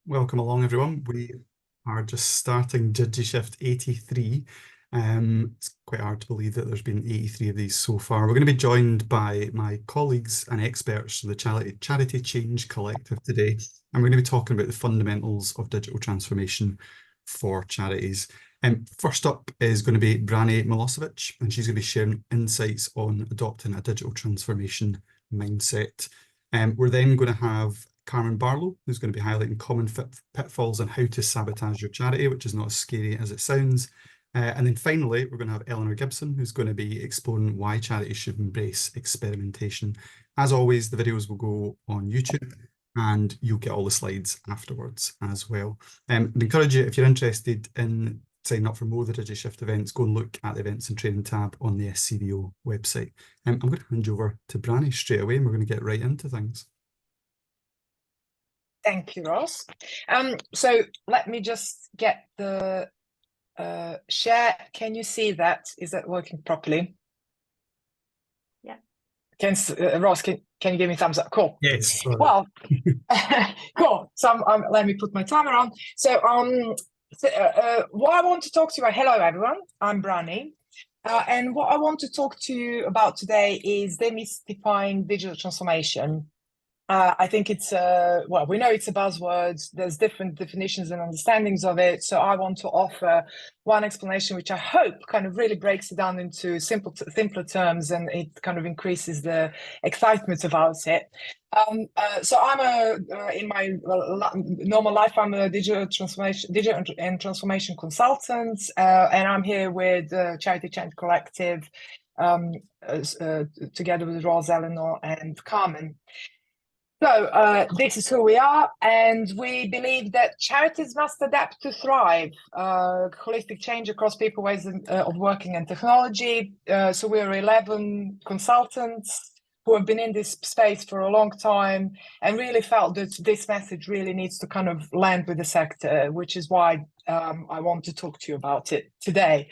Welcome along, everyone. We are just starting DigiShift 83. It's quite hard to believe that there's been 83 of these so far. We're going to be joined by my colleagues and experts from the Charity Change Collective today, and we're going to be talking about the fundamentals of digital transformation for charities. First up is going to be Branislava Milosevic, and she's going to be sharing insights on adopting a digital transformation mindset. We're then going to have Carmen Barlow, who's going to be highlighting common pitfalls and how to sabotage your charity, which is not as scary as it sounds. And then finally, we're going to have Eleanor Gibson, who's going to be exploring why charities should embrace experimentation. As always, the videos will go on YouTube and you'll get all the slides afterwards as well. I'd encourage you, if you're interested in signing up for more of the DigiShift events, go and look at the events and training tab on the SCDO website. I'm going to hand you over to Brani straight away and we're going to get right into things. Thank you, Ross. So let me just get the share. Can you see that? Is that working properly? Yeah. Ross, can you give me a thumbs up? Cool. Yes. Well, cool. So let me put my timer on. So what I want to talk to you about, hello everyone, I'm Brani. And what I want to talk to you about today is demystifying digital transformation. I think it's, well, we know it's a buzzword. There's different definitions and understandings of it. So I want to offer one explanation, which I hope kind of really breaks it down into simpler terms, and it kind of increases the excitement about it. So I'm in my normal life, I'm a digital and transformation consultant, and I'm here with the Charity Change Collective, together with Ross, Eleanor, and Carmen. So this is who we are, and we believe that charities must adapt to thrive, holistic change across people, ways of working and technology. So we're 11 consultants who have been in this space for a long time and really felt that this message really needs to kind of land with the sector, which is why I want to talk to you about it today.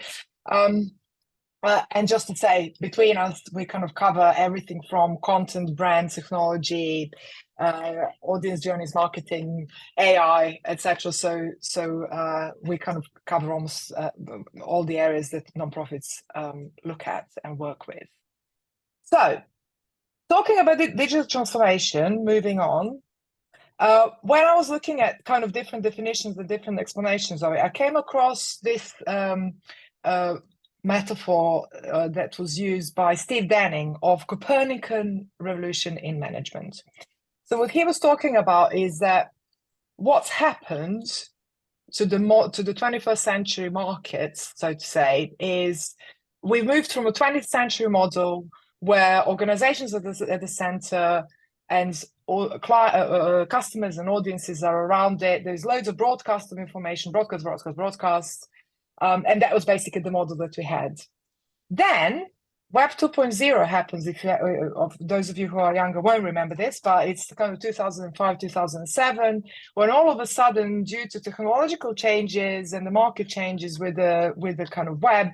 And just to say, between us, we kind of cover everything from content, brand, technology, audience journeys, marketing, AI, etc. So we kind of cover almost all the areas that nonprofits look at and work with. So, talking about the digital transformation, moving on. When I was looking at kind of different definitions and different explanations of it, I came across this metaphor that was used by Steve Denning of Copernican revolution in management. So what he was talking about is that what's happened to the 21st century markets, so to say, is we moved from a 20th century model where organizations are at the center and customers and audiences are around it. There's loads of broadcast of information, broadcast. And that was basically the model that we had. Then Web 2.0 happens. If of those of you who are younger won't remember this, but it's kind of 2005, 2007, when all of a sudden, due to technological changes and the market changes with the kind of web,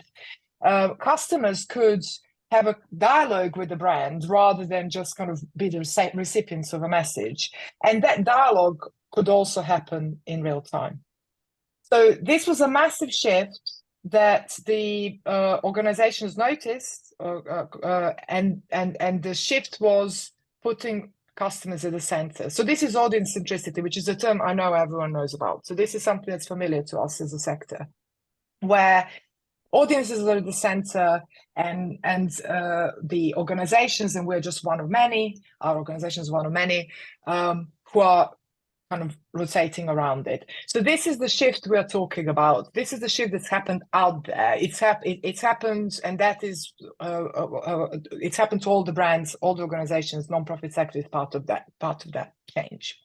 customers could have a dialogue with the brand rather than just kind of be the recipients of a message. And that dialogue could also happen in real time. So this was a massive shift that the organizations noticed, and the shift was putting customers at the center. So this is audience centricity, which is a term I know everyone knows about. So this is something that's familiar to us as a sector, where audiences are at the center, and the organizations, and we're just one of many. Our organization is one of many who are kind of rotating around it. So this is the shift we are talking about. This is the shift that's happened out there. It's happened, and that is it's happened to all the brands, all the organizations. Non-profit sector is part of that change.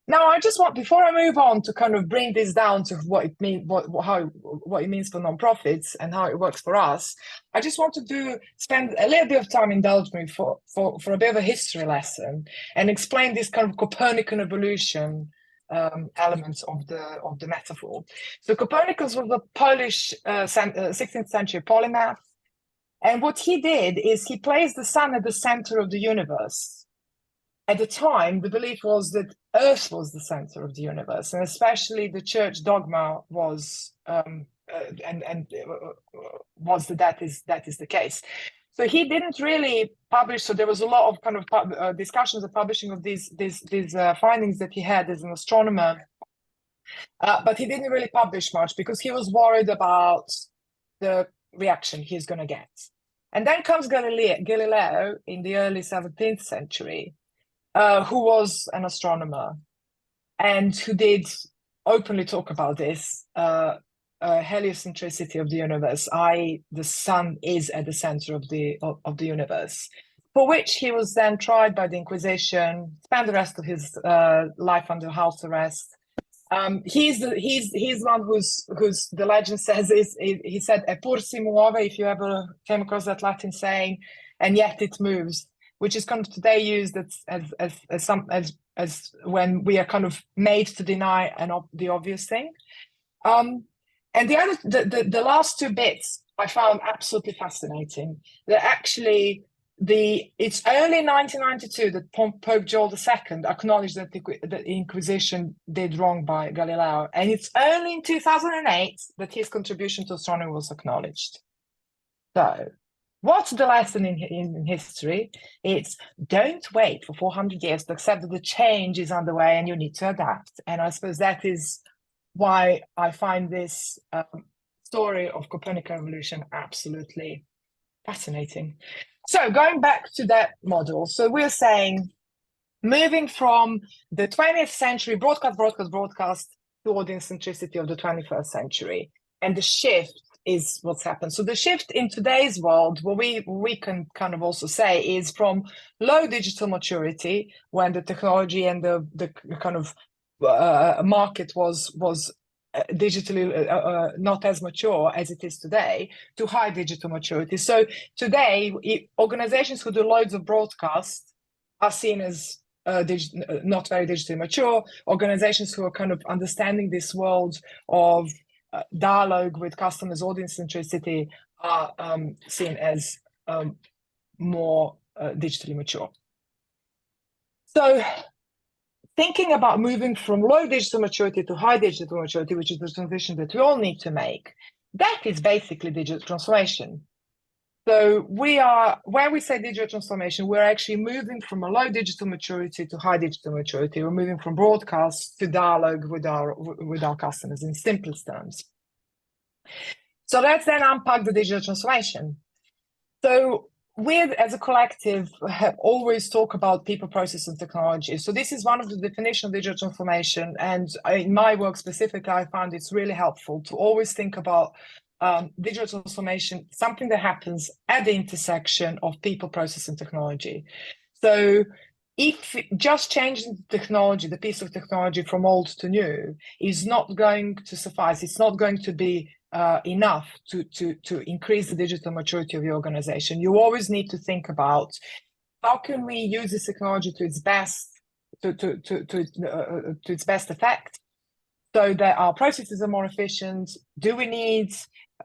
Now, I just want, before I move on to kind of bring this down to what it means, what it means for nonprofits and how it works for us, I just want to spend a little bit of time, indulge me for a bit of a history lesson and explain this kind of Copernican evolution elements of the metaphor. So Copernicus was a Polish 16th century polymath, and what he did is he placed the sun at the center of the universe. at the time, the belief was that Earth was the center of the universe, and especially the church dogma was was that is the case. So he didn't really publish. So there was a lot of kind of discussions of publishing of these findings that he had as an astronomer, but he didn't really publish much because he was worried about the reaction he's going to get. And then comes Galileo in the early 17th century, who was an astronomer and who did openly talk about this heliocentricity of the universe, i.e. the sun is at the center of the universe, for which he was then tried by the Inquisition, spent the rest of his life under house arrest. He's one who's the legend says he said "Eppur si muove," if you ever came across that Latin saying, and yet it moves, which is kind of today used as when we are kind of made to deny the obvious thing. And the last two bits I found absolutely fascinating. That actually it's only 1992 that Pope Joel II acknowledged that the Inquisition did wrong by Galileo, and it's only in 2008 that his contribution to astronomy was acknowledged. So, what's the lesson in history? It's don't wait for 400 years to accept that the change is underway and you need to adapt. And I suppose that is why I find this story of Copernican revolution absolutely fascinating. So going back to that model, so we're saying moving from the 20th century broadcast to audience centricity of the 21st century, and the shift is what's happened. So the shift in today's world, what we can kind of also say is from low digital maturity, when the technology and the kind of market was digitally not as mature as it is today, to high digital maturity. So today, organizations who do loads of broadcasts are seen as not very digitally mature. Organizations who are kind of understanding this world of dialogue with customers, audience centricity, are seen as more digitally mature. So thinking about moving from low digital maturity to high digital maturity, which is the transition that we all need to make, that is basically digital transformation. So when we say digital transformation, we're actually moving from a low digital maturity to high digital maturity. We're moving from broadcast to dialogue with our customers in simplest terms. So let's then unpack the digital transformation. So we, as a collective, have always talked about people, process, and technology. So this is one of the definitions of digital transformation. And in my work specifically, I found it's really helpful to always think about digital transformation, something that happens at the intersection of people, process, and technology. So if just changing the technology, the piece of technology from old to new is not going to suffice, it's not going to be enough to increase the digital maturity of your organization. You always need to think about how can we use this technology to its best to its best effect, so that our processes are more efficient. Do we need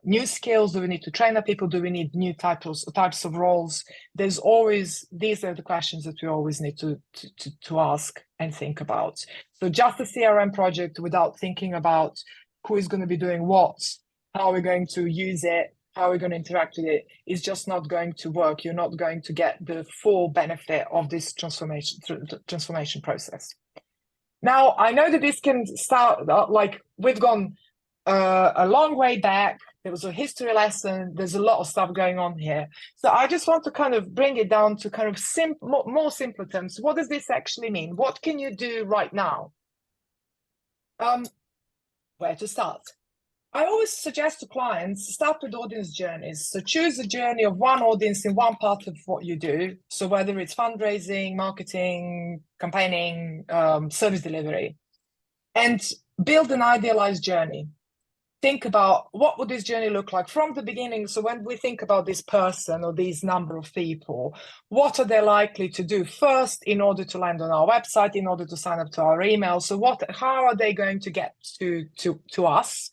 new skills? Do we need to train our people? Do we need new types of roles? These are the questions that we always need to ask and think about. So just a CRM project without thinking about who is going to be doing what, how we're going to use it, how we're going to interact with it, is just not going to work. You're not going to get the full benefit of this transformation process. Now, I know that this can start, like we've gone a long way back. There was a history lesson. There's a lot of stuff going on here. So I just want to kind of bring it down to kind of more simple terms. What does this actually mean? What can you do right now? Where to start? I always suggest to clients, start with audience journeys. So choose a journey of one audience in one part of what you do. So whether it's fundraising, marketing, campaigning, service delivery, and build an idealized journey. Think about what would this journey look like from the beginning. So when we think about this person or these number of people, what are they likely to do first in order to land on our website, in order to sign up to our email? So how are they going to get to us?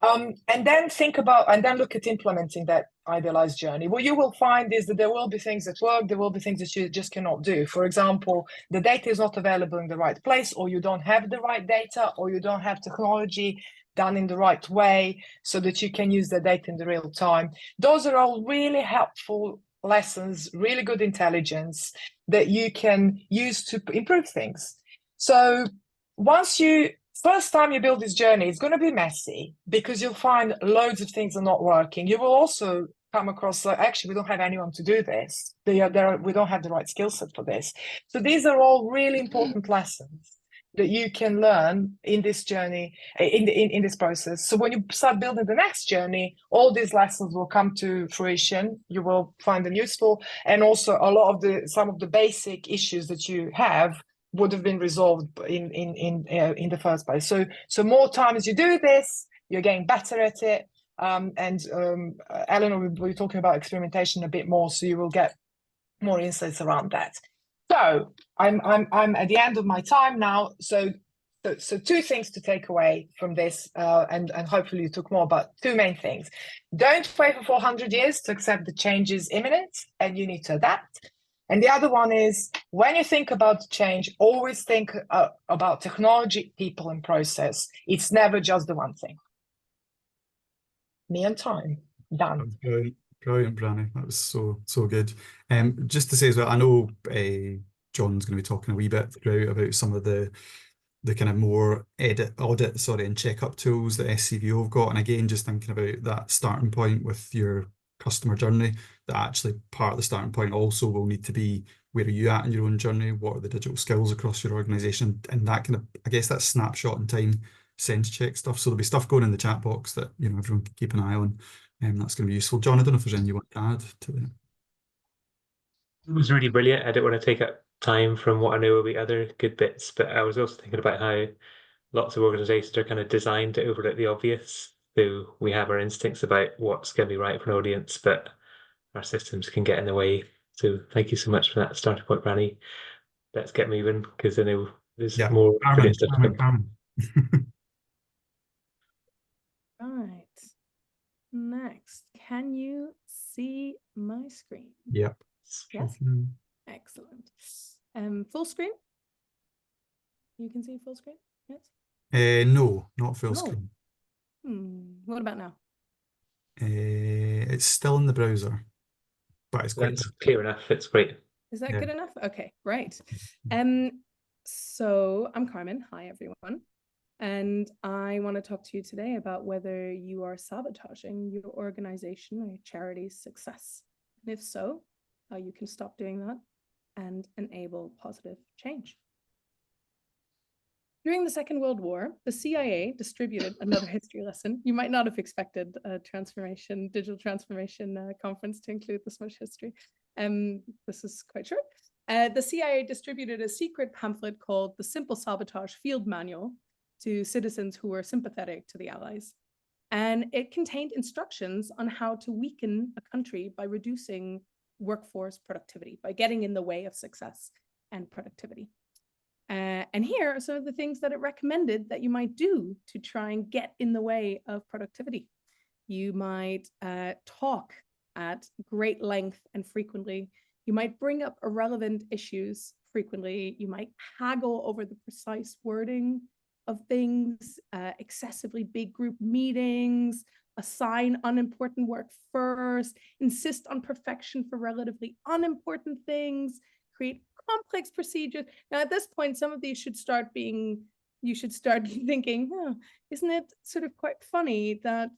And then look at implementing that idealized journey. What you will find is that there will be things that work, there will be things that you just cannot do. For example, the data is not available in the right place, or you don't have the right data, or you don't have technology done in the right way so that you can use the data in the real time. Those are all really helpful lessons, really good intelligence that you can use to improve things. So first time you build this journey, it's going to be messy because you'll find loads of things are not working. You will also come across, actually, we don't have anyone to do this. We don't have the right skill set for this. So these are all really important lessons that you can learn in this journey, in this process. So when you start building the next journey, all these lessons will come to fruition. You will find them useful, and also some of the basic issues that you have would have been resolved in the first place. So more time as you do this, you're getting better at it. Eleanor will be talking about experimentation a bit more, so you will get more insights around that. So I'm at the end of my time now. So two things to take away from this, and hopefully you took more, but two main things. Don't wait for 400 years to accept the change is imminent, and you need to adapt. And the other one is, when you think about change, always think about technology, people, and process. It's never just the one thing. Me and time. Done. Brilliant, Brani. That was so good. Just to say as well, I know John's going to be talking a wee bit throughout about some of the kind of more audit and checkup tools that SCVO have got. And again, just thinking about that starting point with your customer journey, that actually part of the starting point also will need to be, where are you at in your own journey? What are the digital skills across your organization? And that kind of, I guess, that snapshot in time sense check stuff. So there'll be stuff going in the chat box that, everyone can keep an eye on. That's going to be useful. John, I don't know if there's anything you want to add to it. It was really brilliant. I don't want to take up time from what I know will be other good bits, but I was also thinking about how lots of organizations are kind of designed to overlook the obvious. So we have our instincts about what's going to be right for an audience, but our systems can get in the way. So thank you so much for that starting point, Brani. Let's get moving, because I know there's more brilliant stuff to come. Right. Next, can you see my screen? Yep. Yes. Excellent. Full screen? You can see full screen? Yes. No, not full screen. What about now? It's still in the browser, but it's quite clear enough. It's great. Is that good enough? Okay, right. So I'm Carmen. Hi, everyone. And I want to talk to you today about whether you are sabotaging your organization or your charity's success. And if so, how you can stop doing that and enable positive change. During the Second World War, the CIA distributed another history lesson. You might not have expected a digital transformation conference to include this much history. This is quite short. The CIA distributed a secret pamphlet called the Simple Sabotage Field Manual to citizens who were sympathetic to the Allies. And it contained instructions on how to weaken a country by reducing workforce productivity, by getting in the way of success and productivity. And here are some of the things that it recommended that you might do to try and get in the way of productivity. You might talk at great length and frequently. You might bring up irrelevant issues frequently. You might haggle over the precise wording of things, excessively big group meetings, assign unimportant work first, insist on perfection for relatively unimportant things, create complex procedures. Now, at this point, some of these should start thinking, isn't it sort of quite funny that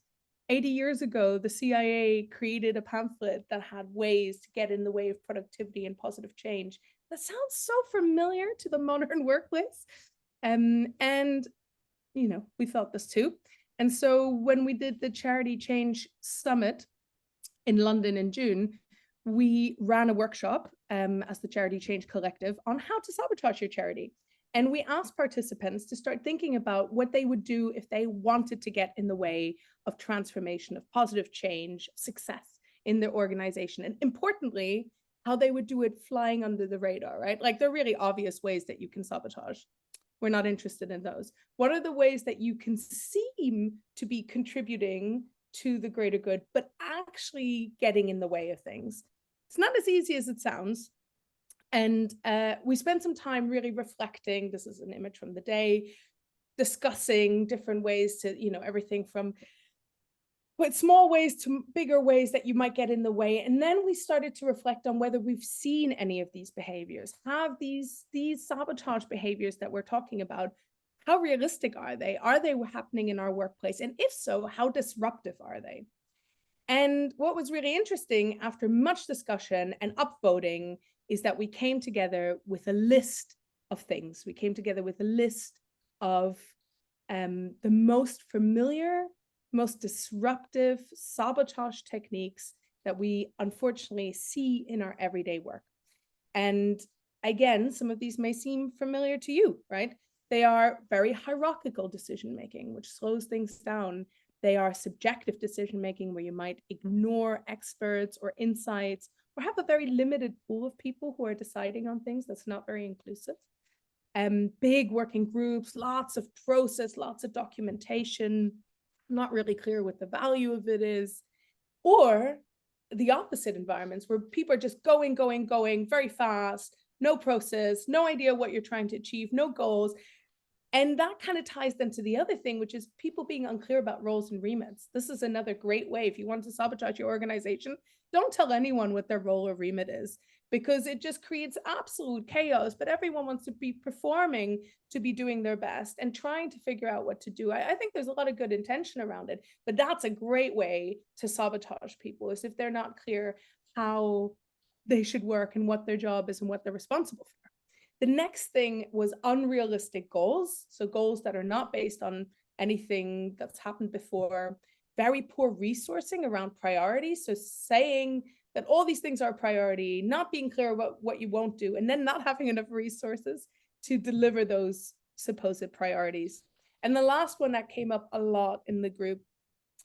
80 years ago, the CIA created a pamphlet that had ways to get in the way of productivity and positive change? That sounds so familiar to the modern workplace. And, we felt this too. And so when we did the Charity Change Summit in London in June, we ran a workshop as the Charity Change Collective on how to sabotage your charity. And we asked participants to start thinking about what they would do if they wanted to get in the way of transformation, of positive change, success in their organization. And importantly, how they would do it flying under the radar, right? Like, they're really obvious ways that you can sabotage. We're not interested in those. What are the ways that you can seem to be contributing to the greater good, but actually getting in the way of things? It's not as easy as it sounds. And we spent some time really reflecting. This is an image from the day, discussing different ways to, everything from small ways to bigger ways that you might get in the way. And then we started to reflect on whether we've seen any of these behaviors. Have these sabotage behaviors that we're talking about, how realistic are they? Are they happening in our workplace? And if so, how disruptive are they? And what was really interesting after much discussion and upvoting is that we came together with a list of things. We came together with a list of the most familiar, most disruptive sabotage techniques that we unfortunately see in our everyday work. And again, some of these may seem familiar to you, right? They are very hierarchical decision-making, which slows things down. They are subjective decision-making where you might ignore experts or insights or have a very limited pool of people who are deciding on things that's not very inclusive. Big working groups, lots of process, lots of documentation, not really clear what the value of it is, or the opposite environments where people are just going very fast, no process, no idea what you're trying to achieve, no goals. And that kind of ties then to the other thing, which is people being unclear about roles and remits. This is another great way. If you want to sabotage your organization, don't tell anyone what their role or remit is, because it just creates absolute chaos. But everyone wants to be performing, to be doing their best and trying to figure out what to do. I think there's a lot of good intention around it, but that's a great way to sabotage people, is if they're not clear how they should work and what their job is and what they're responsible for. The next thing was unrealistic goals. So goals that are not based on anything that's happened before. Very poor resourcing around priorities. So saying that all these things are a priority, not being clear about what you won't do, and then not having enough resources to deliver those supposed priorities. And the last one that came up a lot in the group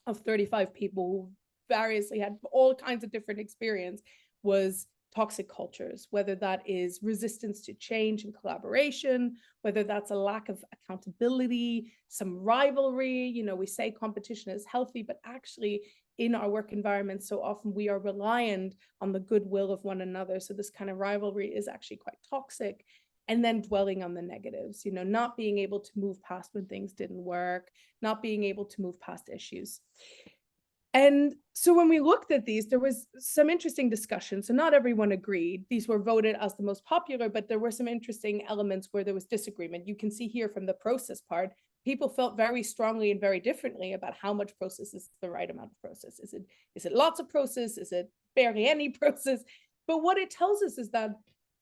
of 35 people who variously had all kinds of different experience was toxic cultures, whether that is resistance to change and collaboration, whether that's a lack of accountability, some rivalry. We say competition is healthy, but actually in our work environment, so often we are reliant on the goodwill of one another. So this kind of rivalry is actually quite toxic. And then dwelling on the negatives, not being able to move past when things didn't work, not being able to move past issues. And so when we looked at these, there was some interesting discussion. So not everyone agreed. These were voted as the most popular, but there were some interesting elements where there was disagreement. You can see here from the process part, people felt very strongly and very differently about how much process is the right amount of process. Is it lots of process? Is it barely any process? But what it tells us is that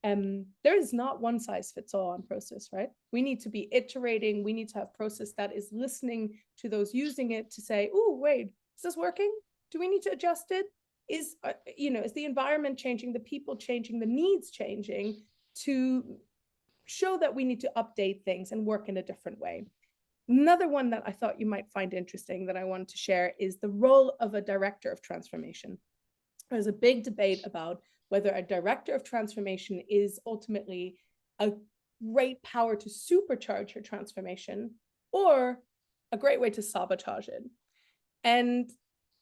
there is not one size fits all on process, right? We need to be iterating. We need to have process that is listening to those using it to say, oh, wait, is this working? Do we need to adjust it? Is the environment changing, the people changing, the needs changing, to show that we need to update things and work in a different way? Another one that I thought you might find interesting that I wanted to share is the role of a director of transformation. There's a big debate about whether a director of transformation is ultimately a great power to supercharge your transformation or a great way to sabotage it. And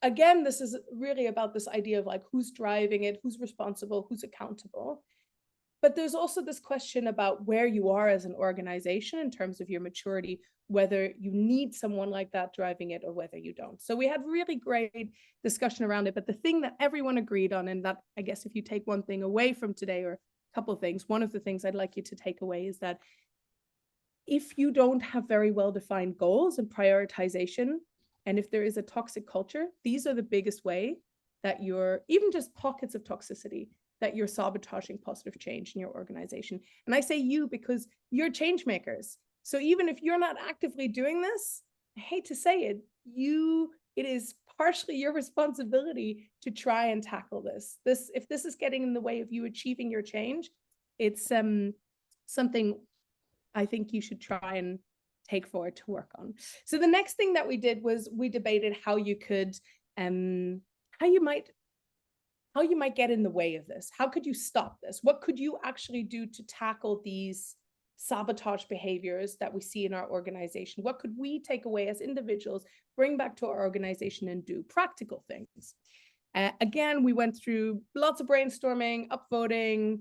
again, this is really about this idea of who's driving it, who's responsible, who's accountable. But there's also this question about where you are as an organization in terms of your maturity, whether you need someone like that driving it or whether you don't. So we had really great discussion around it. But the thing that everyone agreed on, and that I guess if you take one thing away from today, or a couple of things, one of the things I'd like you to take away is that if you don't have very well-defined goals and prioritization, and if there is a toxic culture, these are the biggest way that you're, even just pockets of toxicity, that you're sabotaging positive change in your organization. And I say you because you're change makers. So even if you're not actively doing this, I hate to say it, it is partially your responsibility to try and tackle this. If this is getting in the way of you achieving your change, it's something I think you should try and take forward to work on. So the next thing that we did was we debated how you could, how you might get in the way of this. How could you stop this? What could you actually do to tackle these sabotage behaviors that we see in our organization? What could we take away as individuals, bring back to our organization and do practical things? Again, we went through lots of brainstorming, upvoting,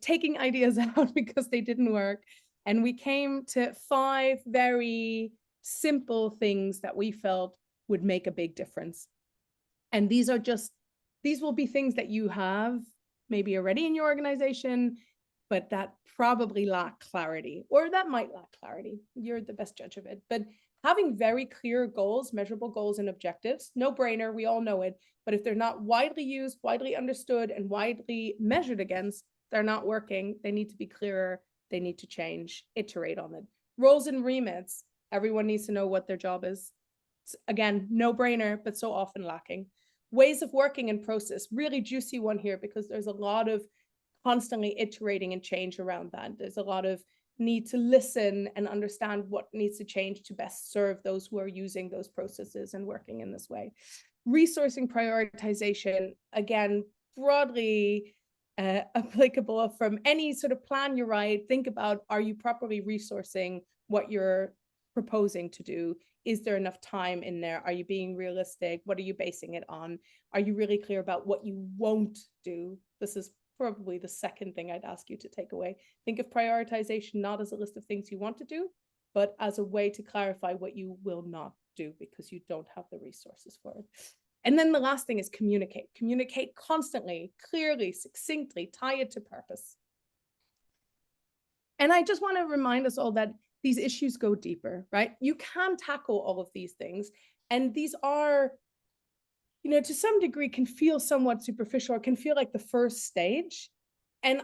taking ideas out because they didn't work. And we came to 5 very simple things that we felt would make a big difference. And these will be things that you have maybe already in your organization, but that probably lack clarity, or that might lack clarity. You're the best judge of it. But having very clear goals, measurable goals and objectives, no brainer, we all know it. But if they're not widely used, widely understood, and widely measured against, they're not working. They need to be clearer. They need to change, iterate on it. Roles and remits, everyone needs to know what their job is. It's, again, no brainer, but so often lacking. Ways of working and process, really juicy one here, because there's a lot of constantly iterating and change around that. There's a lot of need to listen and understand what needs to change to best serve those who are using those processes and working in this way. Resourcing prioritization, again, broadly applicable from any sort of plan you write. Think about, are you properly resourcing what you're proposing to do? Is there enough time in there? Are you being realistic? What are you basing it on? Are you really clear about what you won't do? This is probably the second thing I'd ask you to take away. Think of prioritization not as a list of things you want to do, but as a way to clarify what you will not do because you don't have the resources for it. And then the last thing is communicate. Communicate constantly, clearly, succinctly, tie it to purpose. And I just want to remind us all that these issues go deeper, right? You can tackle all of these things. And these are, you know, to some degree can feel somewhat superficial or can feel like the first stage. And,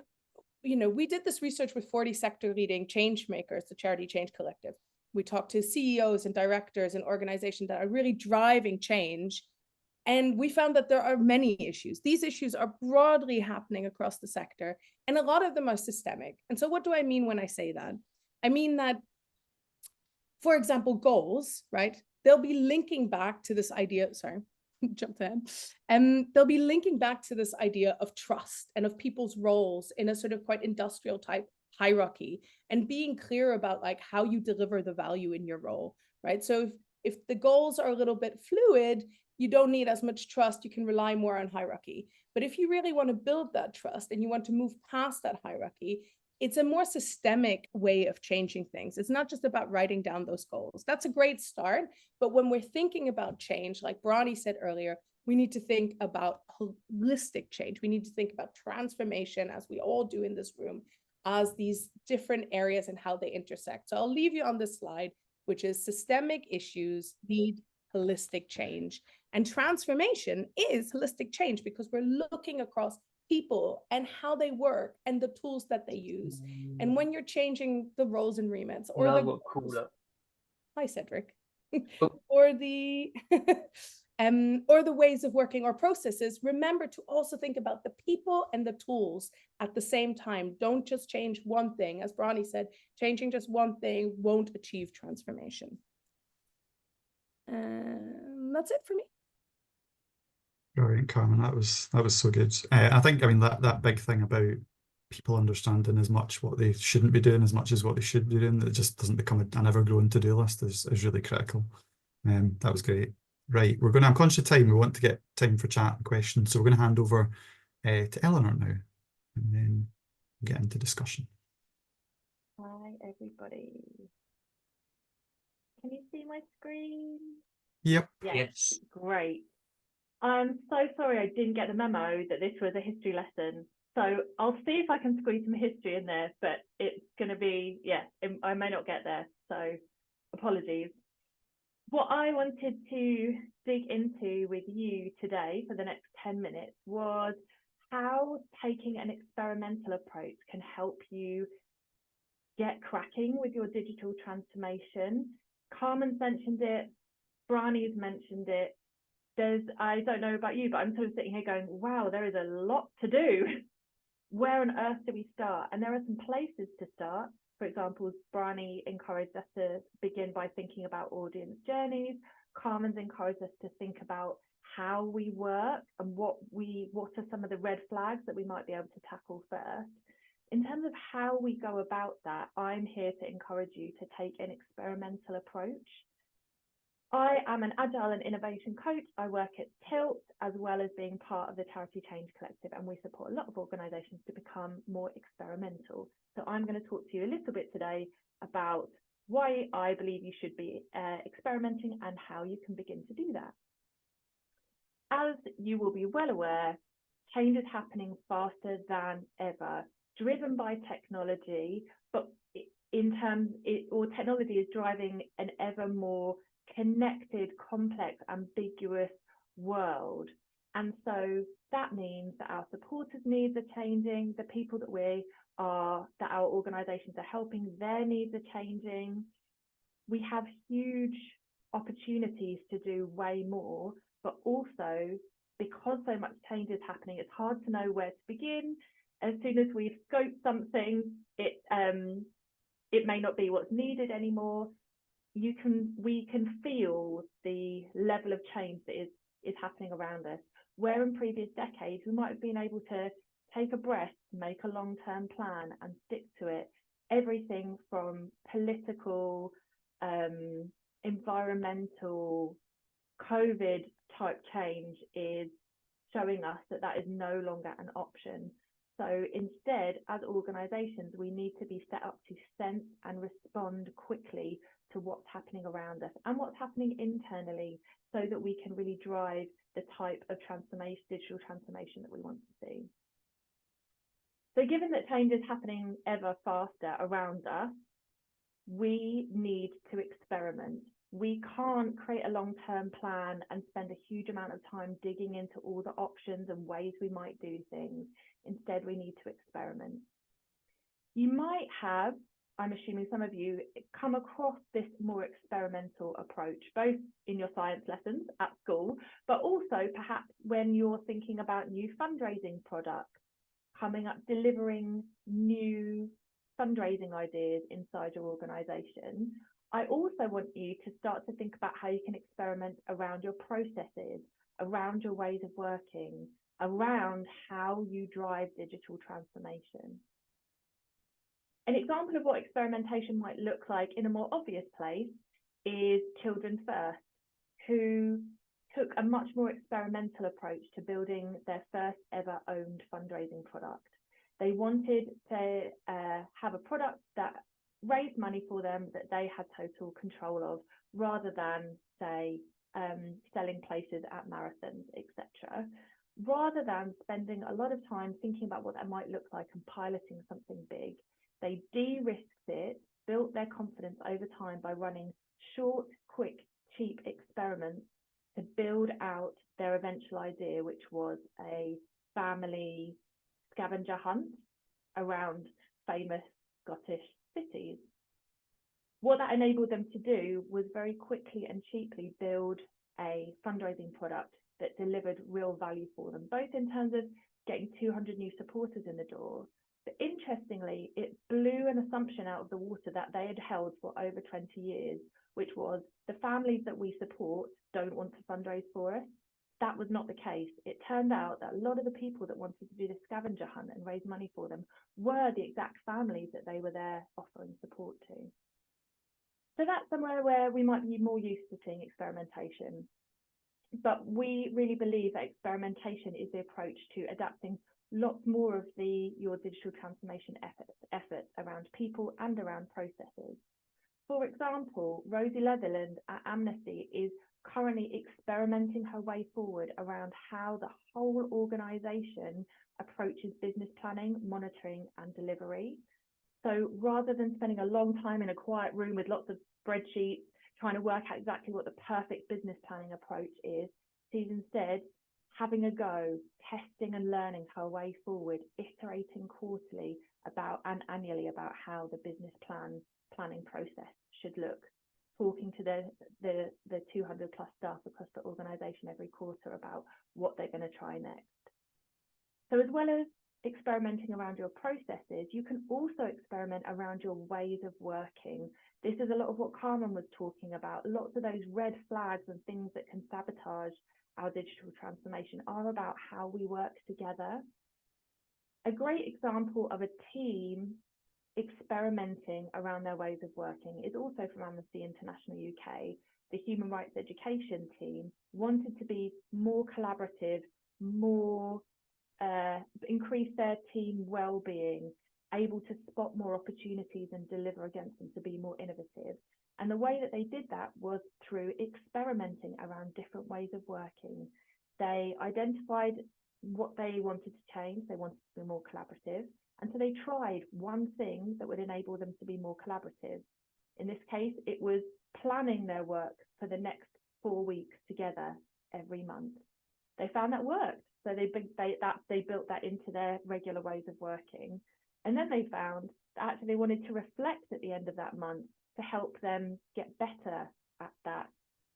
you know, we did this research with 40 sector leading change makers, the Charity Change Collective. We talked to CEOs and directors and organizations that are really driving change. And we found that there are many issues. These issues are broadly happening across the sector, and a lot of them are systemic. And so what do I mean when I say that? I mean that, for example, goals, right? They'll be linking back to this idea, sorry, jumped ahead. They'll be linking back to this idea of trust and of people's roles in a sort of quite industrial type hierarchy, and being clear about like how you deliver the value in your role, right? So if the goals are a little bit fluid, you don't need as much trust, you can rely more on hierarchy. But if you really want to build that trust and you want to move past that hierarchy, it's a more systemic way of changing things. It's not just about writing down those goals. That's a great start. But when we're thinking about change, like Brani said earlier, we need to think about holistic change. We need to think about transformation, as we all do in this room, as these different areas and how they intersect. So I'll leave you on this slide, which is systemic issues need holistic change. And transformation is holistic change because we're looking across people and how they work and the tools that they use. And when you're changing the roles and remits, or Now the got cooler. hi Cedric, Oh. or the or the ways of working or processes, remember to also think about the people and the tools at the same time. Don't just change one thing. As Brani said, changing just one thing won't achieve transformation. That's it for me. Brilliant, Carmen. That was so good. I think, I mean, that big thing about people understanding as much what they shouldn't be doing as much as what they should be doing, that it just doesn't become an ever-growing to-do list is really critical. That was great. Right, I'm conscious of time. We want to get time for chat and questions, so we're going to hand over to Eleanor now, and then get into discussion. Hi, everybody. Can you see my screen? Yep. Yes. Great. I'm so sorry I didn't get the memo that this was a history lesson. So I'll see if I can squeeze some history in there, but it's going to be, I may not get there. So apologies. What I wanted to dig into with you today for the next 10 minutes was how taking an experimental approach can help you get cracking with your digital transformation. Carmen's mentioned it, Brani's mentioned it. I don't know about you, but I'm sort of sitting here going, wow, there is a lot to do. Where on earth do we start? And there are some places to start. For example, Brani encouraged us to begin by thinking about audience journeys. Carmen's encouraged us to think about how we work and what are some of the red flags that we might be able to tackle first. In terms of how we go about that, I'm here to encourage you to take an experimental approach. I am an Agile and Innovation coach. I work at Tilt, as well as being part of the Charity Change Collective, and we support a lot of organisations to become more experimental. So I'm going to talk to you a little bit today about why I believe you should be experimenting and how you can begin to do that. As you will be well aware, change is happening faster than ever, driven by technology, but technology is driving an ever more connected, complex, ambiguous world. And so that means that our supporters' needs are changing, the people that our organisations are helping, their needs are changing. We have huge opportunities to do way more, but also because so much change is happening, it's hard to know where to begin. As soon as we've scoped something, it may not be what's needed anymore. We can feel the level of change that is happening around us. Where in previous decades we might have been able to take a breath, make a long-term plan and stick to it. Everything from political, environmental, COVID type change is showing us that that is no longer an option. So instead, as organisations, we need to be set up to sense and respond quickly to what's happening around us and what's happening internally, so that we can really drive the type of digital transformation that we want to see. So given that change is happening ever faster around us, we need to experiment. We can't create a long-term plan and spend a huge amount of time digging into all the options and ways we might do things. Instead, we need to experiment. You might have, I'm assuming some of you, come across this more experimental approach, both in your science lessons at school, but also perhaps when you're thinking about new fundraising products, coming up, delivering new fundraising ideas inside your organisation. I also want you to start to think about how you can experiment around your processes, around your ways of working, around how you drive digital transformation. An example of what experimentation might look like in a more obvious place is Children First, who took a much more experimental approach to building their first ever owned fundraising product. They wanted to have a product that raised money for them that they had total control of, rather than, say, selling places at marathons, etc. Rather than spending a lot of time thinking about what that might look like and piloting something big, they de-risked it, built their confidence over time by running short, quick, cheap experiments to build out their eventual idea, which was a family scavenger hunt around famous Scottish cities. What that enabled them to do was very quickly and cheaply build a fundraising product that delivered real value for them, both in terms of getting 200 new supporters in the door, but interestingly, it blew an assumption out of the water that they had held for over 20 years, which was the families that we support don't want to fundraise for us. That was not the case. It turned out that a lot of the people that wanted to do the scavenger hunt and raise money for them were the exact families that they were there offering support to. So that's somewhere where we might be more used to seeing experimentation. But we really believe that experimentation is the approach to adapting lots more of your digital transformation efforts around people and around processes. For example, Rosie Leatherland at Amnesty is currently experimenting her way forward around how the whole organisation approaches business planning, monitoring and delivery. So rather than spending a long time in a quiet room with lots of spreadsheets trying to work out exactly what the perfect business planning approach is, she's instead having a go, testing and learning her way forward, iterating quarterly and annually about how the business planning process should look, talking to the 200 plus staff across the organisation every quarter about what they're going to try next. So as well as experimenting around your processes, you can also experiment around your ways of working. This is a lot of what Carmen was talking about. Lots of those red flags and things that can sabotage our digital transformation are about how we work together. A great example of a team experimenting around their ways of working is also from Amnesty International UK. The Human Rights Education team wanted to be more collaborative, more increase their team well-being, able to spot more opportunities and deliver against them, to be more innovative. And the way that they did that was through experimenting around different ways of working. They identified what they wanted to change. They wanted to be more collaborative. And so they tried one thing that would enable them to be more collaborative. In this case, it was planning their work for the next 4 weeks together every month. They found that worked. So they built that into their regular ways of working. And then they found that actually they wanted to reflect at the end of that month to help them get better at that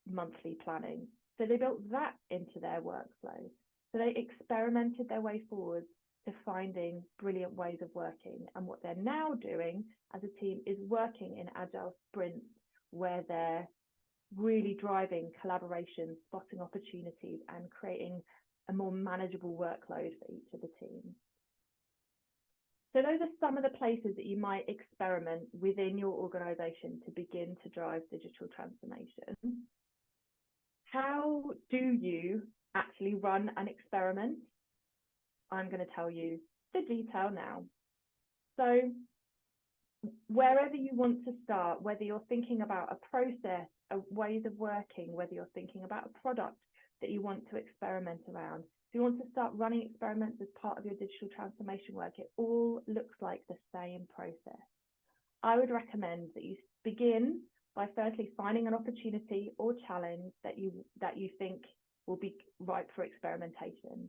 monthly planning. So they built that into their workflow. So they experimented their way forward to finding brilliant ways of working. And what they're now doing as a team is working in agile sprints where they're really driving collaboration, spotting opportunities, and creating a more manageable workload for each of the teams. So those are some of the places that you might experiment within your organization to begin to drive digital transformation. How do you actually run an experiment? I'm going to tell you the detail now. So wherever you want to start, whether you're thinking about a process, ways of working, whether you're thinking about a product that you want to experiment around, if you want to start running experiments as part of your digital transformation work, it all looks like the same process. I would recommend that you begin by firstly finding an opportunity or challenge that you think will be ripe for experimentation.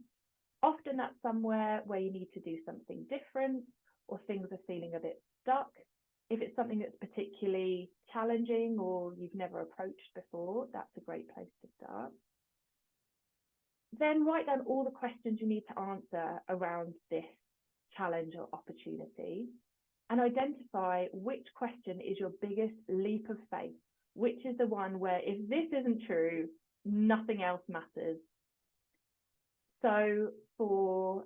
Often that's somewhere where you need to do something different, or things are feeling a bit stuck. If it's something that's particularly challenging or you've never approached before, that's a great place to start. Then write down all the questions you need to answer around this challenge or opportunity, and identify which question is your biggest leap of faith, which is the one where if this isn't true, nothing else matters. So for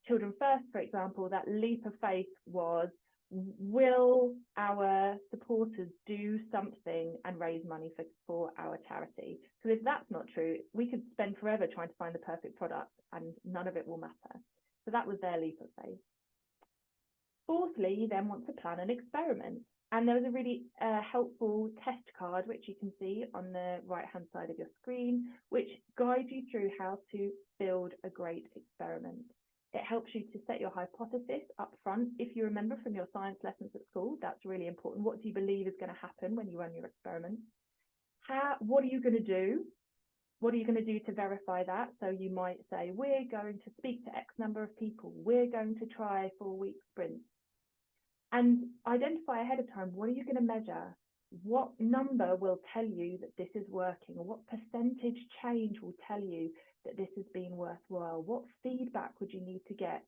Children First, for example, that leap of faith was, will our supporters do something and raise money for our charity? Because if that's not true, we could spend forever trying to find the perfect product and none of it will matter. So that was their leap of faith. Fourthly, you then want to plan an experiment. And there was a really helpful test card, which you can see on the right-hand side of your screen, which guides you through how to build a great experiment. It helps you to set your hypothesis up front. If you remember from your science lessons at school, that's really important. What do you believe is going to happen when you run your experiment? What are you going to do? What are you going to do to verify that? So you might say, we're going to speak to X number of people. We're going to try 4-week sprints. And identify ahead of time, what are you going to measure? What number will tell you that this is working? Or what percentage change will tell you that this has been worthwhile? What feedback would you need to get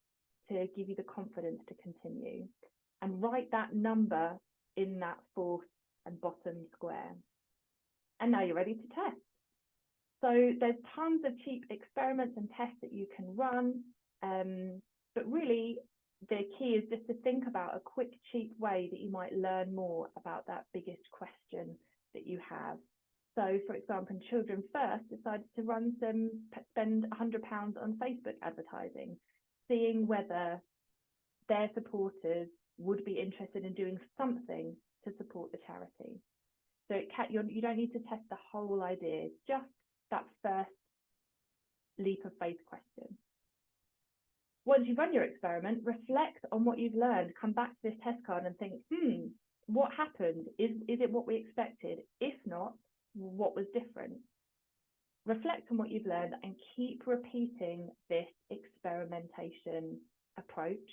to give you the confidence to continue? And write that number in that fourth and bottom square. And now you're ready to test. So there's tons of cheap experiments and tests that you can run, but really, the key is just to think about a quick, cheap way that you might learn more about that biggest question that you have. So, for example, Children First decided to spend £100 on Facebook advertising, seeing whether their supporters would be interested in doing something to support the charity. So you don't need to test the whole idea, just that first leap of faith question. Once you've run your experiment, reflect on what you've learned, come back to this test card and think, what happened? Is it what we expected? If not, what was different? Reflect on what you've learned and keep repeating this experimentation approach.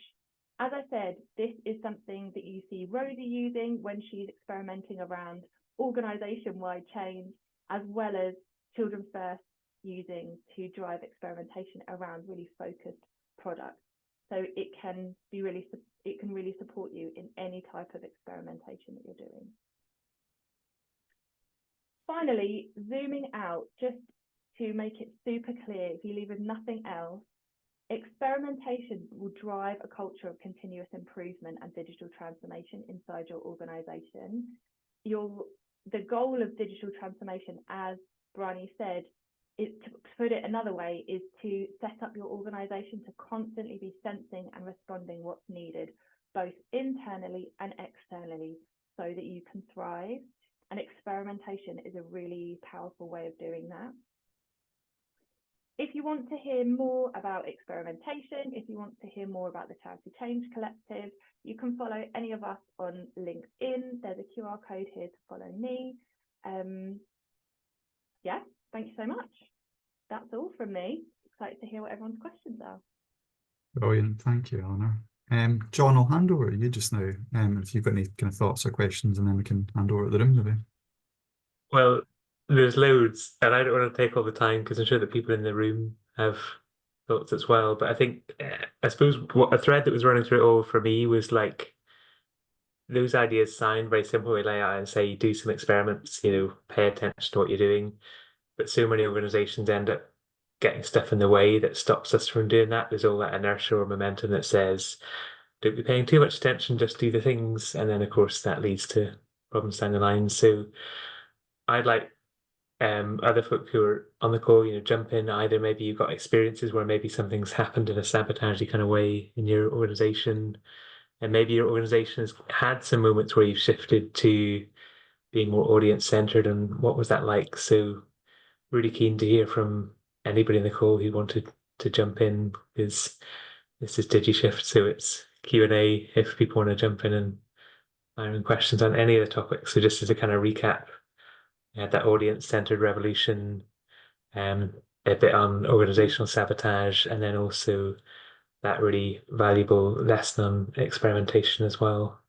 As I said, this is something that you see Rosie using when she's experimenting around organization-wide change, as well as Children First using to drive experimentation around really focused products. So it can really support you in any type of experimentation that you're doing. Finally, zooming out, just to make it super clear, if you leave with nothing else, Experimentation will drive a culture of continuous improvement and digital transformation inside your organization. The goal of digital transformation, as Brani said, is, to put it another way, is to set up your organization to constantly be sensing and responding what's needed, both internally and externally, so that you can thrive. And experimentation is a really powerful way of doing that. If you want to hear more about experimentation, if you want to hear more about the Charity Change Collective, you can follow any of us on LinkedIn. There's a QR code here to follow me. Yeah, thank you so much. That's all from me. Excited to hear what everyone's questions are. Brilliant, thank you, Eleanor. John, I'll hand over to you just now, if you've got any kind of thoughts or questions, and then we can hand over to the room maybe. Well, there's loads, and I don't want to take all the time because I'm sure that people in the room have thoughts as well. But I think, I suppose, what a thread that was running through it all for me was like those ideas sound very simple. We lay out and say, do some experiments, pay attention to what you're doing. But so many organizations end up getting stuff in the way that stops us from doing that. There's all that inertia or momentum that says, don't be paying too much attention, just do the things. And then, of course, that leads to problems down the line. So I'd like other folk who are on the call, jump in. Either maybe you've got experiences where maybe something's happened in a sabotagey kind of way in your organization, and maybe your organization has had some moments where you've shifted to being more audience centered, and what was that like? So really keen to hear from anybody in the call who wanted to jump in, because this is DigiShift, so it's Q&A if people want to jump in and fire in questions on any of the topics. So just as a kind of recap, that audience-centered revolution, a bit on organizational sabotage, and then also that really valuable lesson on experimentation as well.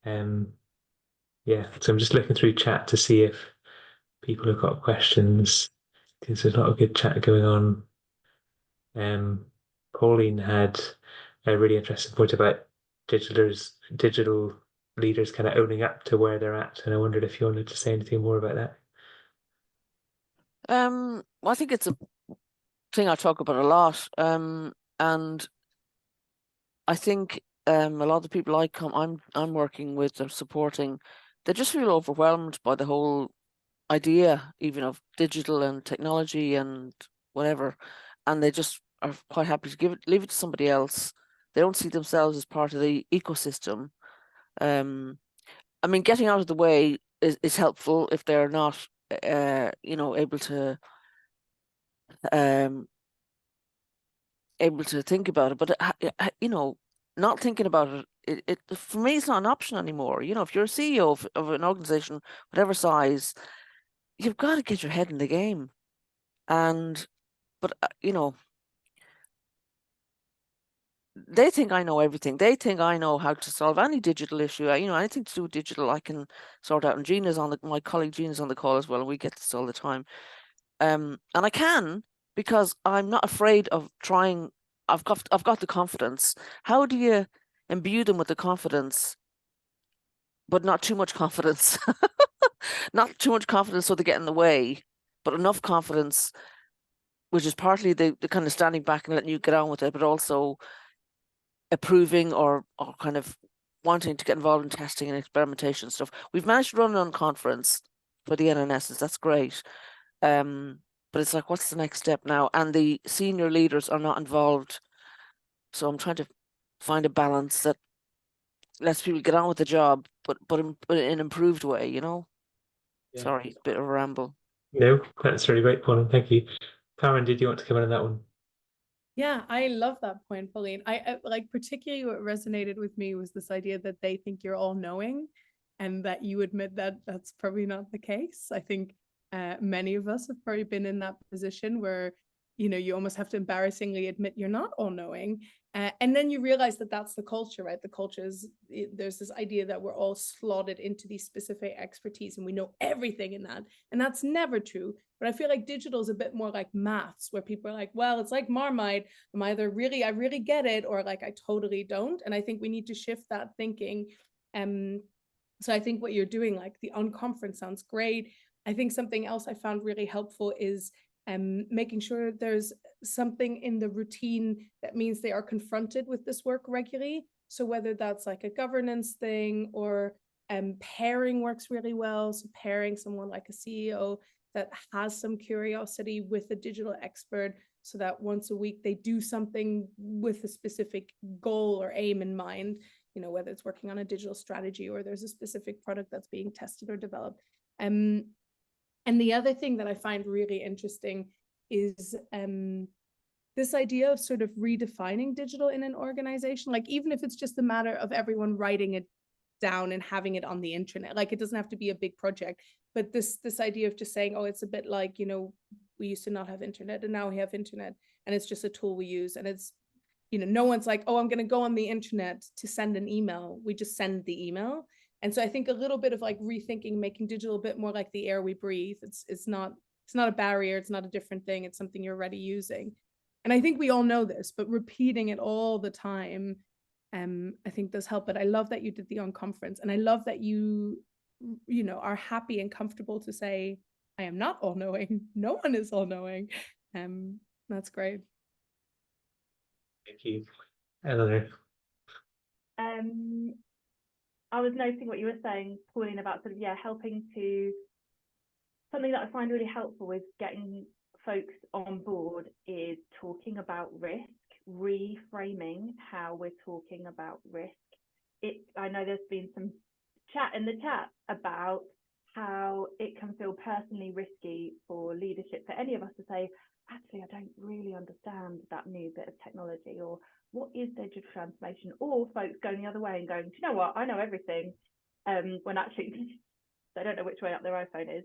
Yeah, so I'm just looking through chat to see if people have got questions, because there's a lot of good chat going on. Pauline had a really interesting point about digital leaders kind of owning up to where they're at, and I wondered if you wanted to say anything more about that. Well, I think it's a thing I talk about a lot, and I think a lot of the people I'm working with or supporting, they just feel overwhelmed by the whole idea, even of digital and technology and whatever, and they just are quite happy to leave it to somebody else. They don't see themselves as part of the ecosystem. I mean, getting out of the way is helpful if they're not, able to think about it. But not thinking about it for me, it's not an option anymore. If you're a CEO of an organization, whatever size, you've got to get your head in the game. But they think I know everything. They think I know how to solve any digital issue. Anything to do with digital, I can sort out. And my colleague Gina's on the call as well, and we get this all the time. And I can, because I'm not afraid of trying. I've got the confidence. How do you imbue them with the confidence, but not too much confidence? Not too much confidence so they get in the way, but enough confidence, which is partly the kind of standing back and letting you get on with it, but also approving or kind of wanting to get involved in testing and experimentation stuff. We've managed to run an conference for the NNSs. That's great. But it's like, what's the next step now? And the senior leaders are not involved. So I'm trying to find a balance that lets people get on with the job, but in an improved way, Yeah. Sorry, bit of a ramble. No, that's really great, Pauline. Thank you. Karen, did you want to come in on that one? Yeah, I love that point, Pauline. I like, particularly what resonated with me was this idea that they think you're all knowing, and that you admit that that's probably not the case. I think many of us have probably been in that position where, you almost have to embarrassingly admit you're not all knowing. And then you realize that that's the culture, right? The culture is, there's this idea that we're all slotted into these specific expertise and we know everything in that. And that's never true. But I feel like digital is a bit more like maths, where people are like, well, it's like Marmite. I'm either I really get it, or like I totally don't. And I think we need to shift that thinking. So I think what you're doing, like the unconference, sounds great. I think something else I found really helpful is making sure there's something in the routine that means they are confronted with this work regularly. So whether that's like a governance thing or pairing works really well. So pairing someone like a CEO that has some curiosity with a digital expert, so that once a week they do something with a specific goal or aim in mind, you know, whether it's working on a digital strategy or there's a specific product that's being tested or developed. And the other thing that I find really interesting is this idea of sort of redefining digital in an organization. Like, even if it's just a matter of everyone writing it down and having it on the internet, like it doesn't have to be a big project, but this idea of just saying, oh, it's a bit like, you know, we used to not have internet and now we have internet and it's just a tool we use. And it's, you know, no one's like, oh, I'm going to go on the internet to send an email. We just send the email. And so I think a little bit of like rethinking, making digital a bit more like the air we breathe. It's not a barrier. It's not a different thing. It's something you're already using. And I think we all know this, but repeating it all the time, I think does help. But I love that you did the unconference, and I love that you know, are happy and comfortable to say, I am not all knowing. No one is all knowing. That's great. Thank you. Eleanor. I was noting what you were saying, Pauline, about sort of, yeah, helping to, something that I find really helpful with getting folks on board is talking about risk, reframing how we're talking about risk. I know there's been some chat in the chat about how it can feel personally risky for leadership, for any of us to say, actually, I don't really understand that new bit of technology, or what is digital transformation, or folks going the other way and going, do you know what, I know everything, when actually they don't know which way up their iPhone is.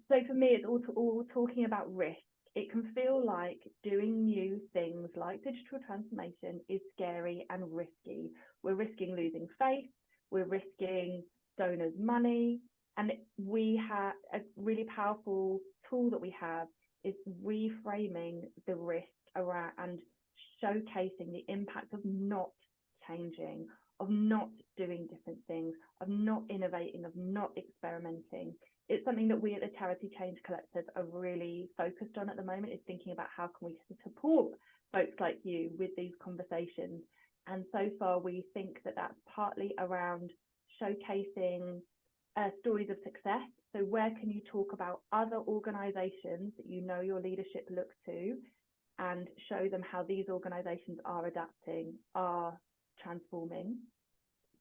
So for me, it's all talking about risk. It can feel like doing new things like digital transformation is scary and risky. We're risking losing faith, we're risking donors' money, and we have a really powerful tool that we have is reframing the risk around and showcasing the impact of not changing, of not doing different things, of not innovating, of not experimenting. It's something that we at the Charity Change Collective are really focused on at the moment, is thinking about how can we support folks like you with these conversations. And so far, we think that that's partly around showcasing stories of success. So where can you talk about other organisations that you know your leadership looks to, and show them how these organisations are adapting, are transforming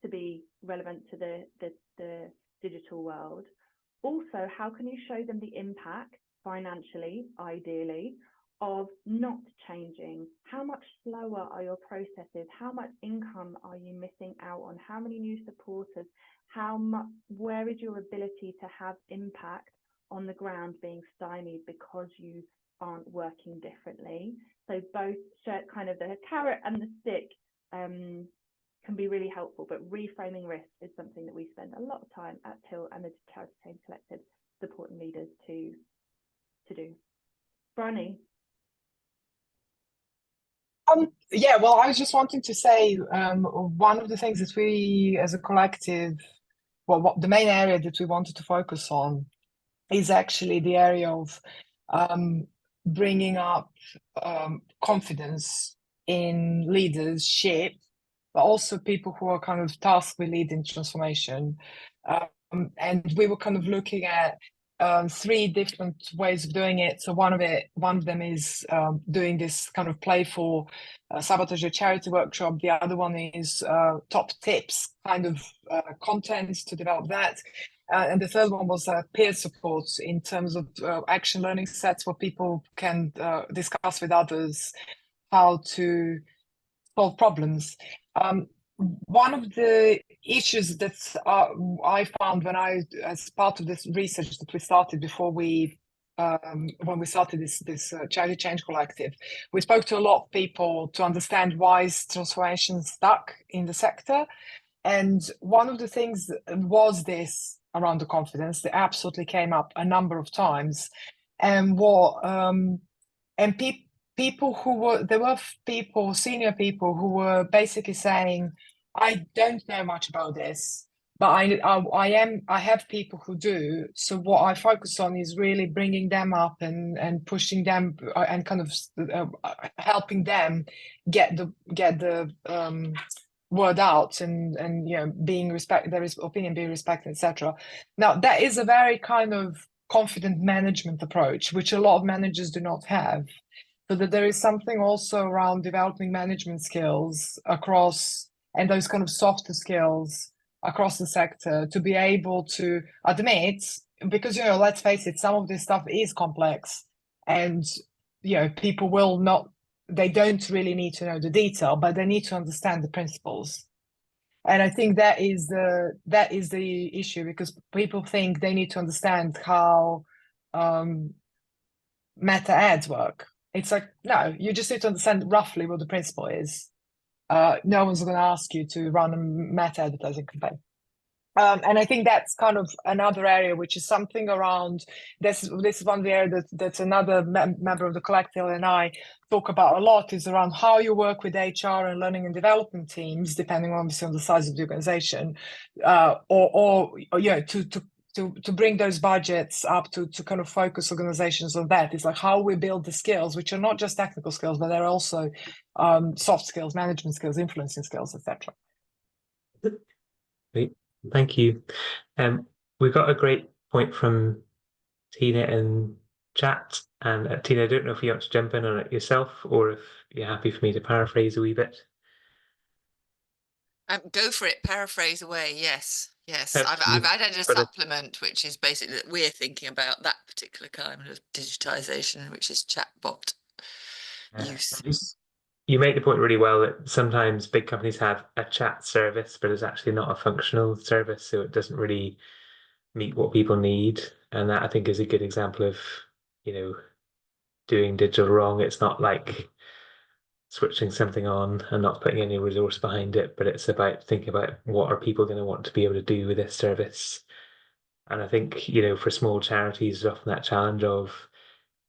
to be relevant to the digital world. Also, how can you show them the impact financially, ideally, of not changing? How much slower are your processes? How much income are you missing out on? How many new supporters? Where is your ability to have impact on the ground being stymied because you aren't working differently? So both kind of the carrot and the stick can be really helpful, but reframing risk is something that we spend a lot of time at TIL and the Charity Change Collective supporting leaders to do. Brani. Yeah, well, I was just wanting to say one of the things that we as a collective, well, the main area that we wanted to focus on is actually the area of bringing up confidence in leadership, but also people who are kind of tasked with leading transformation. And we were kind of looking at 3 different ways of doing it. So one of them is doing this kind of playful Sabotage a charity workshop. The other one is top tips kind of content to develop that. And the third one was peer support in terms of action learning sets where people can discuss with others how to solve problems. One of the issues that I found as part of this research that we started before when we started this Charity Change Collective, we spoke to a lot of people to understand why is transformation stuck in the sector. And one of the things was this around the confidence that absolutely came up a number of times. And senior people who were basically saying, I don't know much about this, but I have people who do. So what I focus on is really bringing them up and pushing them and kind of helping them get the word out and you know, being respected, their opinion being respected, etc. Now that is a very kind of confident management approach, which a lot of managers do not have. So that there is something also around developing management skills across, and those kind of softer skills across the sector, to be able to admit, because, you know, let's face it, some of this stuff is complex, and, you know, people will not, they don't really need to know the detail, but they need to understand the principles. And I think that is the issue, because people think they need to understand how meta ads work. It's like, no, you just need to understand roughly what the principle is. No one's going to ask you to run a meta advertising campaign. And I think that's kind of another area, which is something around this is one area that's another member of the collective and I talk about a lot, is around how you work with HR and learning and development teams, depending obviously on the size of the organization, or you know, to bring those budgets up to kind of focus organizations on that. It's like how we build the skills, which are not just technical skills, but they're also soft skills, management skills, influencing skills, etc. Great. Thank you. We got a great point from Tina in chat. And Tina, I don't know if you want to jump in on it yourself, or if you're happy for me to paraphrase a wee bit. Go for it. Paraphrase away. Yes. Yes. You've I've added a got a- supplement, which is basically that we're thinking about that particular kind of digitization, which is chatbot use. You make the point really well that sometimes big companies have a chat service, but it's actually not a functional service, so it doesn't really meet what people need. And that, I think, is a good example of, you know, doing digital wrong. It's not like switching something on and not putting any resource behind it, but it's about thinking about what are people going to want to be able to do with this service. And I think, you know, for small charities, there's often that challenge of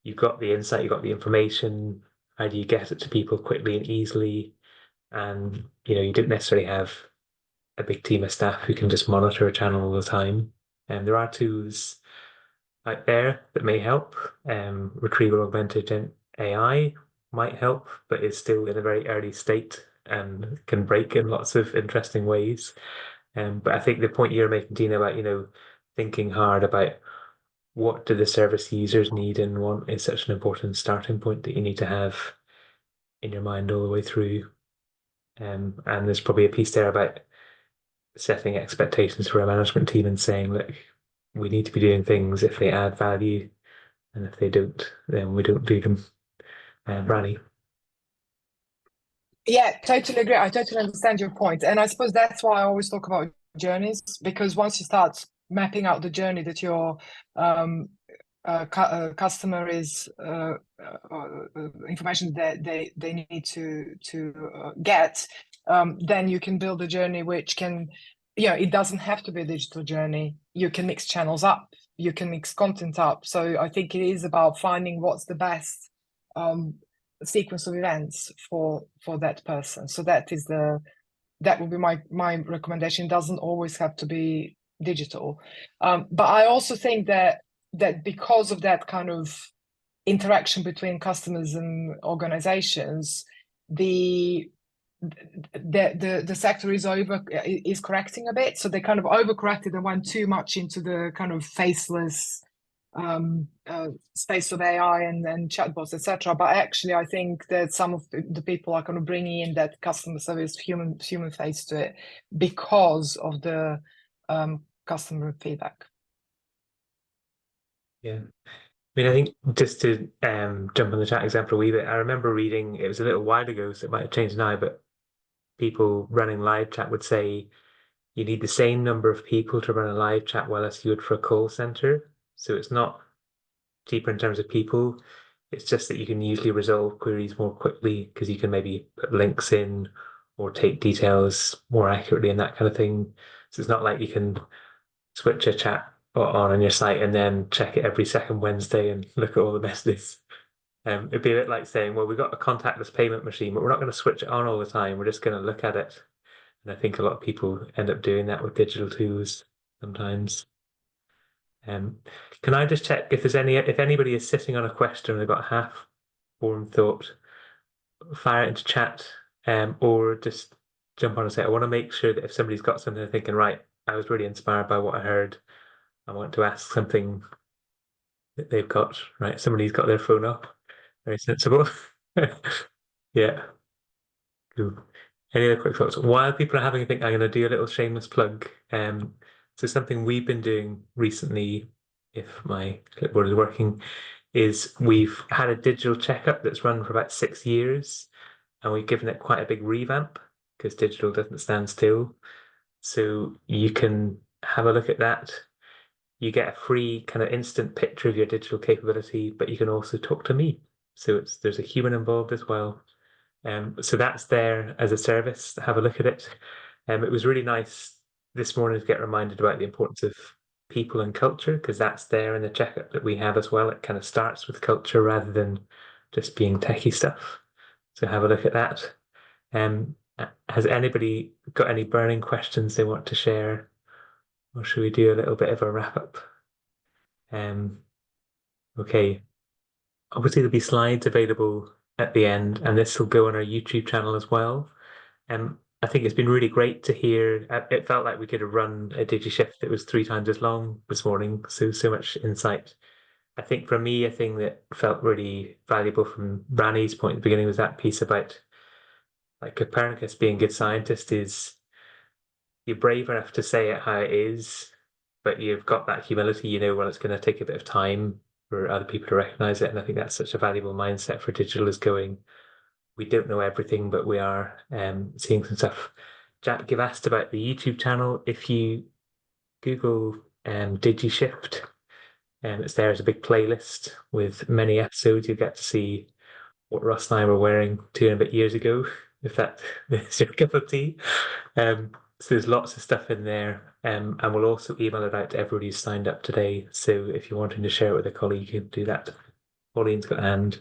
you've got the insight, you've got the information, how do you get it to people quickly and easily? And, you know, you don't necessarily have a big team of staff who can just monitor a channel all the time. And there are tools out there that may help. Retrieval augmented AI might help, but is still in a very early state and can break in lots of interesting ways. But I think the point you're making, Tina, about, you know, thinking hard about what do the service users need and want is such an important starting point that you need to have in your mind all the way through. And there's probably a piece there about setting expectations for a management team and saying, look, we need to be doing things if they add value, and if they don't, then we don't do them. Brani? Yeah, totally agree. I totally understand your point. And I suppose that's why I always talk about journeys, because once you start mapping out the journey that your customer is information that they need to get, then you can build a journey which can, you know, it doesn't have to be a digital journey. You can mix channels up, you can mix content up. So I think it is about finding what's the best sequence of events for that person. So that would be my recommendation. It doesn't always have to be digital, but I also think that because of that kind of interaction between customers and organizations, the sector is correcting a bit. So they kind of overcorrected and went too much into the kind of faceless space of AI and chatbots, etc. But actually, I think that some of the people are kind of bringing in that customer service human face to it because of the customer feedback. Yeah. I mean, I think just to jump on the chat example a wee bit, I remember reading, it was a little while ago, so it might have changed now, but people running live chat would say you need the same number of people to run a live chat well as you would for a call center. So it's not cheaper in terms of people. It's just that you can usually resolve queries more quickly because you can maybe put links in or take details more accurately and that kind of thing. So it's not like you can switch a chat on your site and then check it every second Wednesday and look at all the messages. It'd be a bit like saying, well, we've got a contactless payment machine, but we're not going to switch it on all the time. We're just going to look at it And I think a lot of people end up doing that with digital tools sometimes. Can I just check if anybody is sitting on a question and they've got half-formed thought, fire it into chat, or just jump on and say, I want to make sure that if somebody's got something they're thinking, right, I was really inspired by what I heard, I want to ask something that they've got, right? Somebody's got their phone up. Very sensible. Yeah. Cool. Any other quick thoughts? While people are having a think, I'm going to do a little shameless plug. So something we've been doing recently, if my clipboard is working, is we've had a digital checkup that's run for about 6 years, and we've given it quite a big revamp because digital doesn't stand still. So you can have a look at that. You get a free kind of instant picture of your digital capability, but you can also talk to me. So there's a human involved as well. So that's there as a service. Have a look at it. It was really nice this morning to get reminded about the importance of people and culture, because that's there in the checkup that we have as well. It kind of starts with culture rather than just being techie stuff. So have a look at that. Has anybody got any burning questions they want to share, or should we do a little bit of a wrap up? Okay. Obviously, there'll be slides available at the end, and this will go on our YouTube channel as well. I think it's been really great to hear. It felt like we could have run a DigiShift that was 3 times as long this morning. So much insight. I think for me, a thing that felt really valuable from Rani's point at the beginning was that piece about like Copernicus being a good scientist is you're brave enough to say it how it is, but you've got that humility, well, it's going to take a bit of time for other people to recognize it. And I think that's such a valuable mindset for digital, is going, we don't know everything, but we are seeing some stuff. Jack, you've asked about the YouTube channel. If you Google DigiShift, it's there as a big playlist with many episodes. You get to see what Ross and I were wearing 2 and a bit years ago, if that is your cup of tea. So there's lots of stuff in there, and we'll also email it out to everybody who's signed up today. So if you're wanting to share it with a colleague, you can do that. Pauline's got a hand.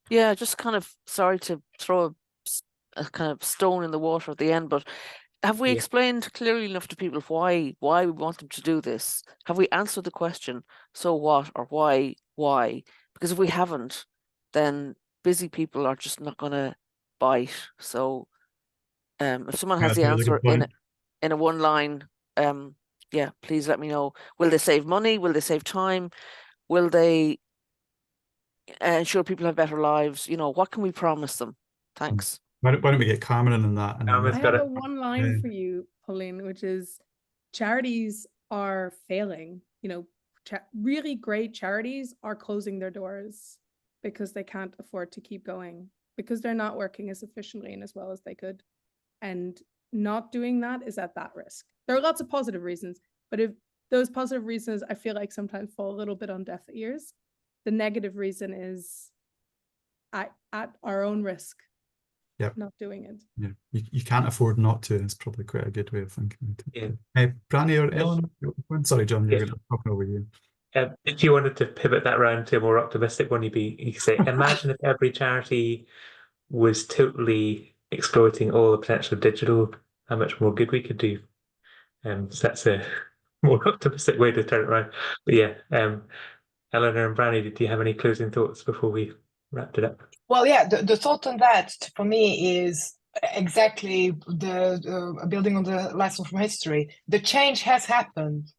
Yeah, just kind of sorry to throw a kind of stone in the water at the end, but have we explained clearly enough to people why we want them to do this? Have we answered the question, so what, or why? Because if we haven't, then busy people are just not going to bite. So if someone has That's the a really good answer point. in a one line, yeah, please let me know. Will they save money? Will they save time? Will they ensure people have better lives? What can we promise them? Thanks. Why don't we get Carmen in on that? And Carmen's I got have a it. one line Yeah. for you, Pauline, which is charities are failing. Really great charities are closing their doors because they can't afford to keep going, because they're not working as efficiently and as well as they could. And not doing that is at that risk. There are lots of positive reasons, but if those positive reasons, I feel like sometimes fall a little bit on deaf ears. The negative reason is at our own risk. Yep. Not doing it. Yeah, you can't afford not to. It's probably quite a good way of thinking. Yeah. Brani or Eleanor? Sorry, John, you're Yeah. talking over you. If you wanted to pivot that round to a more optimistic one, you could say, imagine if every charity was totally exploiting all the potential of digital, how much more good we could do. So that's a more optimistic way to turn it around. But yeah, Eleanor and Brani, did you have any closing thoughts before we wrapped it up? Well, yeah, the thought on that for me is exactly the building on the lesson from history. The change has happened.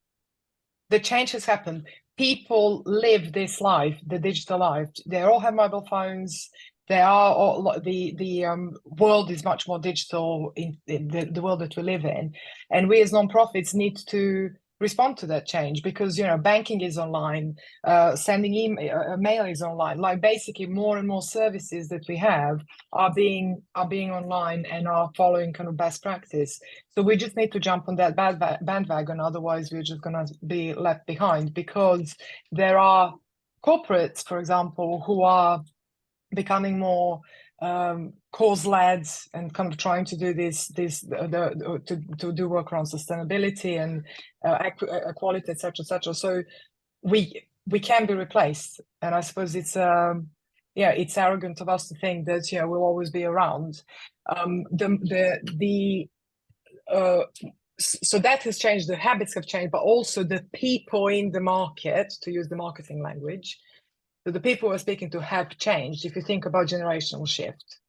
The change has happened. People live this life, the digital life. They all have mobile phones. They are all, the world is much more digital in the world that we live in, and we as nonprofits need to respond to that change, because banking is online, sending mail is online. Like basically more and more services that we have are being online and are following kind of best practice. So we just need to jump on that bandwagon, otherwise we're just going to be left behind, because there are corporates, for example, who are becoming more cause-led and kind of trying to do to do work around sustainability and equality, etc. So we can be replaced, and I suppose it's it's arrogant of us to think that we'll always be around. The so that has changed, the habits have changed, but also the people in the market, to use the marketing language. So the people we're speaking to have changed. If you think about generational shift.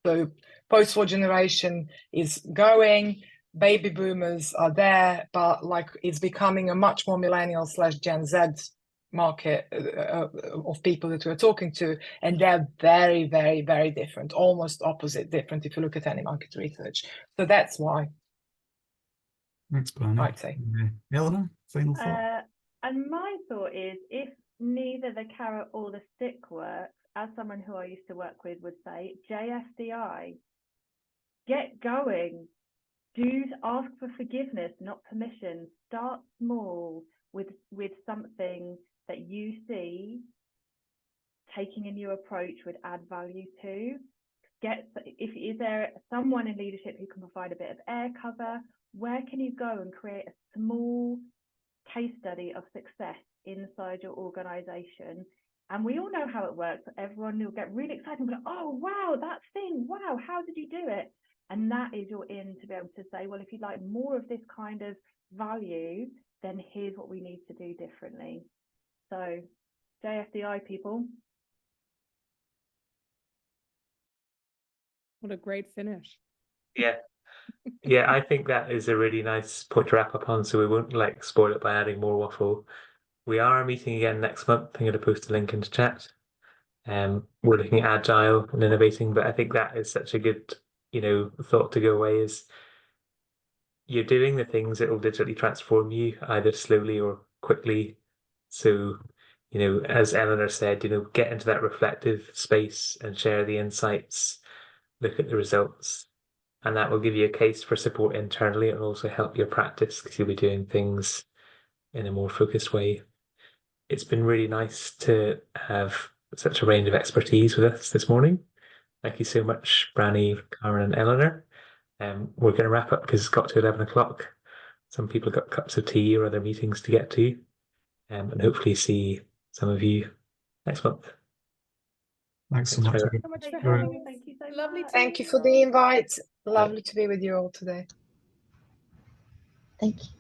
So post-war generation is going, baby boomers are there, but like it's becoming a much more millennial / Gen Z market of people that we're talking to, and they're very, very, very different, almost opposite different if you look at any market research. So that's why. Thanks, Brani. I'd say. Eleanor, final thought? And my thought is, if neither the carrot or the stick works, as someone who I used to work with would say, JFDI, get going. Do ask for forgiveness, not permission. Start small with something that you see taking a new approach would add value to. Is there someone in leadership who can provide a bit of air cover? Where can you go and create a small case study of success inside your organization? And we all know how it works. Everyone will get really excited and be like, oh, wow, that thing. Wow, how did you do it? And that is your in to be able to say, well, if you'd like more of this kind of value, then here's what we need to do differently. So JFDI, people. What a great finish. Yeah. Yeah, I think that is a really nice point to wrap up on, so we won't like spoil it by adding more waffle. We are meeting again next month. I'm going to post a link into chat. We're looking at agile and innovating, but I think that is such a good, thought to go away is you're doing the things that will digitally transform you either slowly or quickly. So, as Eleanor said, get into that reflective space and share the insights, look at the results, and that will give you a case for support internally and also help your practice because you'll be doing things in a more focused way. It's been really nice to have such a range of expertise with us this morning. Thank you so much, Brani, Carmen, and Eleanor. We're going to wrap up because it's got to 11 o'clock. Some people got cups of tea or other meetings to get to, and hopefully see some of you next month. Thanks so much. Thank you so much for having us. Thank you so Lovely much. Thank you for the invite. Lovely to be with you all today. Thank you.